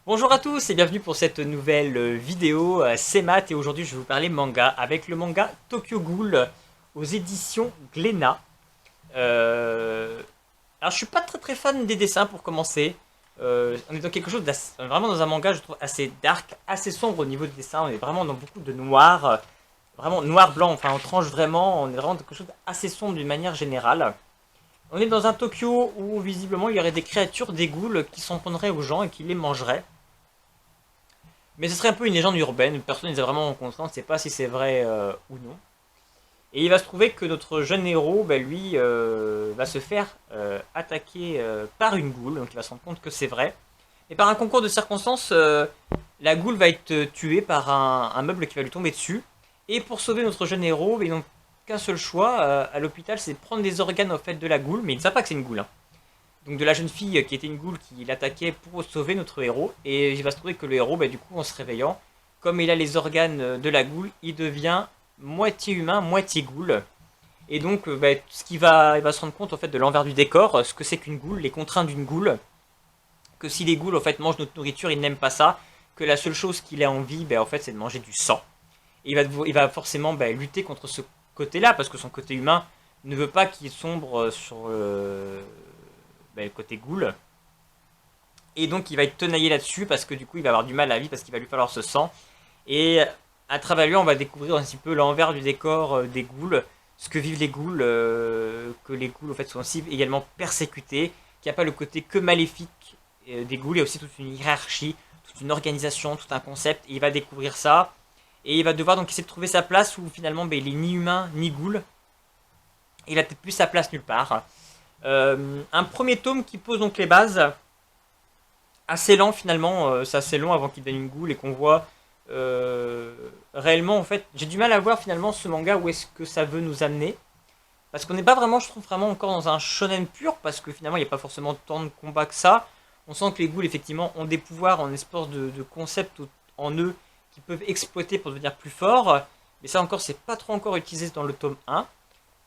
Bonjour à tous et bienvenue pour cette nouvelle vidéo, c'est Matt et aujourd'hui je vais vous parler manga avec le manga Tokyo Ghoul aux éditions Glénat. Alors je suis pas très fan des dessins pour commencer. On est dans quelque chose vraiment dans un manga je trouve assez dark, assez sombre au niveau des dessins. On est vraiment dans beaucoup de noir, vraiment noir-blanc, enfin on tranche vraiment, on est vraiment dans quelque chose d'assez sombre d'une manière générale. On est dans un Tokyo où visiblement il y aurait des créatures, des ghouls qui s'en prendraient aux gens et qui les mangeraient. Mais ce serait un peu une légende urbaine, personne ne les a vraiment rencontrés, on ne sait pas si c'est vrai ou non. Et il va se trouver que notre jeune héros, lui, va se faire attaquer par une goule, donc il va se rendre compte que c'est vrai. Et par un concours de circonstances, la goule va être tuée par un meuble qui va lui tomber dessus. Et pour sauver notre jeune héros, ils n'ont qu'un seul choix à l'hôpital, c'est de prendre des organes en fait de la goule, mais ils ne savent pas que c'est une goule, hein. Donc de la jeune fille qui était une goule qui l'attaquait pour sauver notre héros. Et il va se trouver que le héros, du coup, en se réveillant, comme il a les organes de la goule, il devient moitié humain, moitié goule. Et donc, ce il va se rendre compte en fait de l'envers du décor, ce que c'est qu'une goule, les contraintes d'une goule, que si les goules en fait mangent notre nourriture, ils n'aiment pas ça, que la seule chose qu'il a envie, en fait, c'est de manger du sang. Et il va forcément lutter contre ce côté-là, parce que son côté humain ne veut pas qu'il sombre sur le côté ghoul. Et donc il va être tenaillé là-dessus parce que du coup il va avoir du mal à la vie parce qu'il va lui falloir ce sang. Et à travers lui on va découvrir un petit peu l'envers du décor des ghouls, ce que vivent les ghouls, que les ghouls en fait sont aussi également persécutés, qu'il n'y a pas le côté que maléfique des ghouls, il y a aussi toute une hiérarchie, toute une organisation, tout un concept, et il va découvrir ça. Et il va devoir donc essayer de trouver sa place où finalement il est ni humain ni ghoul. Il a peut-être plus sa place nulle part. Un premier tome qui pose donc les bases, assez lent finalement, c'est assez long avant qu'il devienne une goule et qu'on voit réellement en fait, j'ai du mal à voir finalement ce manga où est-ce que ça veut nous amener. Parce qu'on n'est pas vraiment, je trouve vraiment encore dans un shonen pur, parce que finalement il n'y a pas forcément tant de combats que ça. On sent que les ghouls effectivement ont des pouvoirs en espèce de concept en eux qui peuvent exploiter pour devenir plus forts. Mais ça encore c'est pas trop encore utilisé dans le tome 1.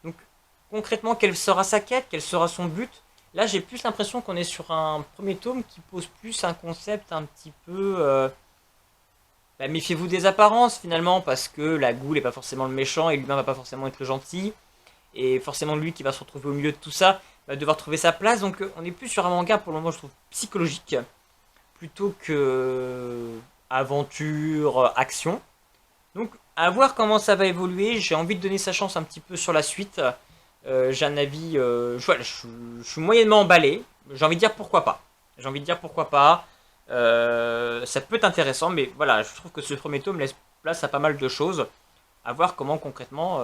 Donc concrètement quelle sera sa quête, quel sera son but. Là j'ai plus l'impression qu'on est sur un premier tome qui pose plus un concept un petit peu... méfiez-vous des apparences finalement, parce que la goule n'est pas forcément le méchant et l'humain va pas forcément être gentil. Et forcément lui qui va se retrouver au milieu de tout ça va devoir trouver sa place. Donc on est plus sur un manga pour le moment je trouve psychologique, plutôt que aventure, action. Donc à voir comment ça va évoluer, j'ai envie de donner sa chance un petit peu sur la suite. J'ai un avis, voilà, je suis moyennement emballé, j'ai envie de dire pourquoi pas. J'ai envie de dire pourquoi pas. Ça peut être intéressant, mais voilà, je trouve que ce premier tome laisse place à pas mal de choses. À voir comment concrètement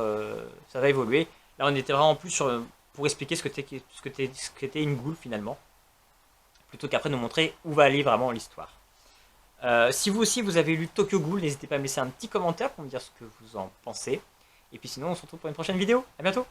ça va évoluer. Là, on était vraiment plus sur pour expliquer ce qu'était une goule finalement, plutôt qu'après nous montrer où va aller vraiment l'histoire. Si vous aussi vous avez lu Tokyo Ghoul, n'hésitez pas à me laisser un petit commentaire pour me dire ce que vous en pensez. Et puis sinon, on se retrouve pour une prochaine vidéo. À bientôt.